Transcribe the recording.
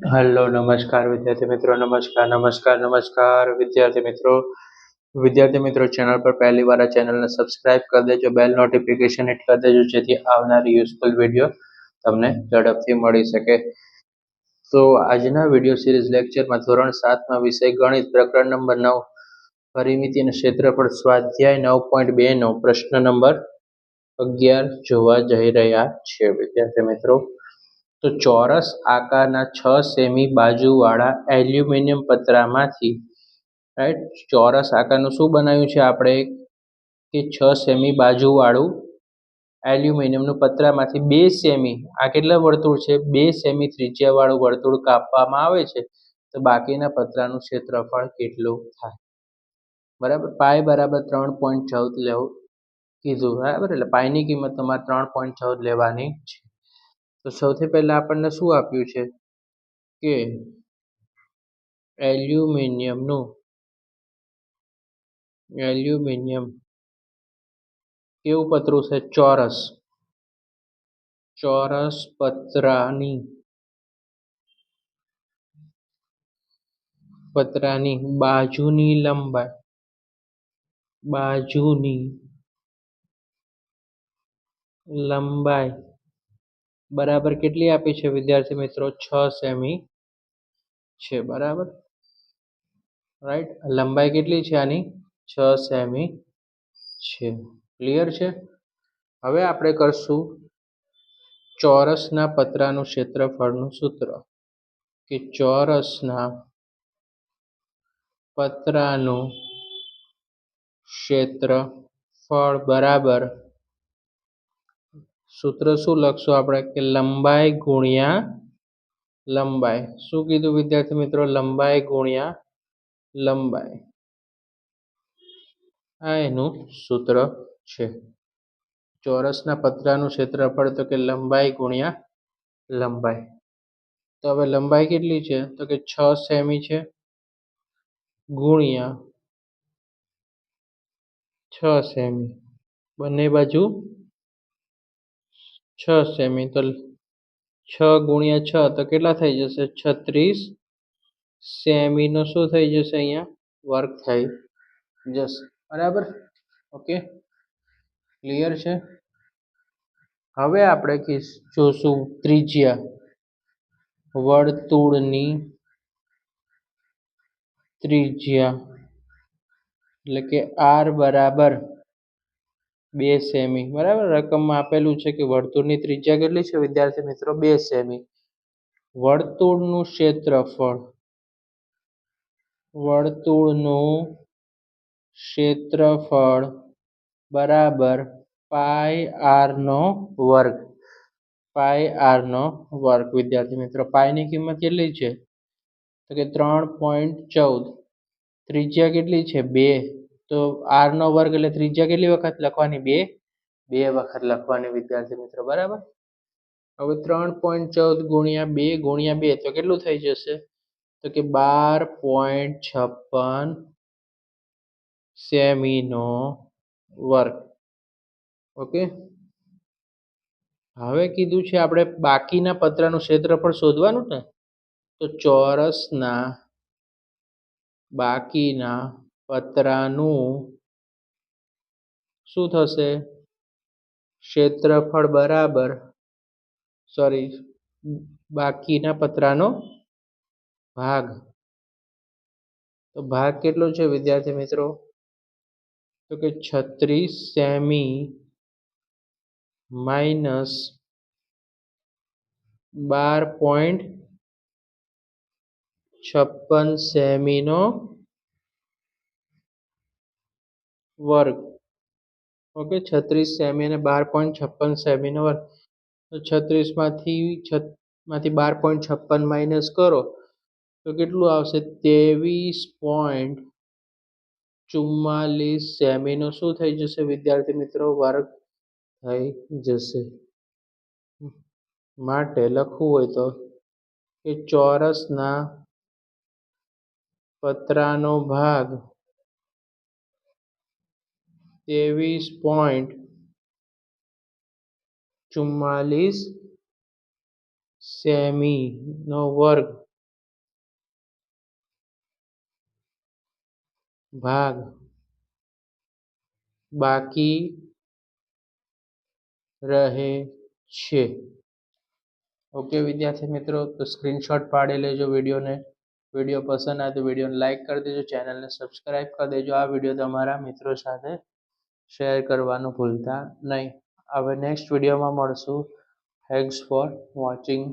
Hello નમસ્કાર વિદ્યાર્થી મિત્રો નમસ્કાર વિદ્યાર્થી મિત્રો ચેનલ પર પહેલી વાર આ ચેનલને સબસ્ક્રાઇબ કરી દેજો બેલ નોટિફિકેશન હિટ કરી દેજો જેથી આવનારી યુઝફુલ વિડીયો તમને ઝડપથી મળી શકે તો આજના વિડીયો સિરીઝ લેક્ચરમાં ધોરણ 7 માં વિષય ગણિત પ્રકરણ નંબર 9 પરિમિતિ અને ક્ષેત્રફળ સ્વાધ્યાય 9.2 નો પ્રશ્ન નંબર 11 જોવા જઈ રહ્યા છે વિદ્યાર્થી મિત્રો તો ચોરસ આકારના 6 સેમી બાજુવાળા એલ્યુમિનિયમ પતરામાંથી રાઈટ ચોરસ આકારનું શું બનાવ્યું છે આપણે કે 6 સેમી બાજુવાળું એલ્યુમિનિયમનું પતરામાંથી 2 સેમી આ કેટલા વર્તુળ છે 2 સેમી ત્રિજ્યાવાળું વર્તુળ કાપવામાં આવે છે તો બાકીના પતરાનું ક્ષેત્રફળ કેટલું થાય બરાબર પાઈ બરાબર 3.14 લેવું કીધું બરાબર એટલે પાઈની કિંમત તમારે 3.14 લેવાની છે તો સૌથી પહેલા આપણને શું આપ્યું છે કે એલ્યુમિનિયમ કેવું પતરું છે ચોરસ પતરાની બાજુની લંબાઈ બરાબર કેટલી આપી છે વિદ્યાર્થી મિત્રો 6 સેમી છે બરાબર રાઈટ લંબાઈ કેટલી છે આની 6 સેમી છે ક્લિયર છે હવે આપણે કરશું ચોરસના પતરાનું ક્ષેત્રફળનું સૂત્ર કે ચોરસના પતરાનું ક્ષેત્રફળ બરાબર સૂત્ર શું લખશું આપણે કે લંબાઈ ગુણ્યા લંબાઈ શું કીધું વિદ્યાર્થી મિત્રો લંબાઈ ગુણ્યા લંબાઈ આ એનું સૂત્ર છે ચોરસના પતરાનું ક્ષેત્રફળ તો કે લંબાઈ ગુણ્યા લંબાઈ તો હવે લંબાઈ કેટલી છે તો કે 6 સેમી છે ગુણ્યા 6 સેમી બંને બાજુ 6 સેમી તો 6 ગુણ્યા 6 તો કેટલા થઈ જશે 36 સેમીનો શું થઈ જશે અહીંયા વર્ગ થઈ જશે બરાબર ઓકે ક્લિયર છે હવે આપણે જોશું ત્રિજ્યા વર્તુળની ત્રિજ્યા એટલે કે r બરાબર 2 સેમી બરાબર રકમમાં આપેલું છે કે વર્તુળની ત્રિજ્યા કેટલી છે વિદ્યાર્થી મિત્રો 2 સેમી વર્તુળનું ક્ષેત્રફળ બરાબર પાઈ r નો વર્ગ વિદ્યાર્થી મિત્રો પાઈની કિંમત કેટલી છે તો કે 3.14 ત્રિજ્યા કેટલી છે 2 તો r નો વર્ગ એટલે ત્રિજ્યા કેટલી વખત લખવાની 2 વખત લખવાની વિદ્યાર્થી મિત્રો બરાબર હવે 3.14 ગુણ્યા 2 ગુણ્યા 2 તો કેટલું થઈ જશે તો કે 12.56 સેમીનો વર્ગ ઓકે હવે કીધું છે આપણે બાકીના પતરાનું ક્ષેત્રફળ શોધવાનું ને તો ચોરસના બાકીના પતરાનું શું થશે ક્ષેત્રફળ બરાબર બાકીના પતરાનો ભાગ તો ભાગ કેટલો છે વિદ્યાર્થી મિત્રો તો કે 36 સેમી માઇનસ 12.56 સેમીનો વર્ગ ઓકે 36 સેમી અને 12.56 સેમીનો વર્ગ તો 36 માંથી 12.56 માઇનસ કરો તો કેટલું આવશે 23.44 સેમીનો શું થઈ જશે વિદ્યાર્થી મિત્રો વર્ગ થઈ જશે માટે લખવું હોય તો કે ચોરસના પતરાનો ભાગ 23.44 સેમીનો વર્ગ ભાગ બાકી રહે છે. ઓકે વિદ્યાર્થી મિત્રો, તો સ્ક્રીનશોટ પાડી લેજો વિડીયોને. વિડીયો પસંદ આવે તો વિડીયોને લાઇક કરી દેજો, ચેનલને સબસ્ક્રાઈબ કરી દેજો. આ વિડીયો તમારા મિત્રો સાથે શેર કરવાનું ભૂલતા નહીં. હવે નેક્સ્ટ વિડીયોમાં મળશું. Thanks for watching.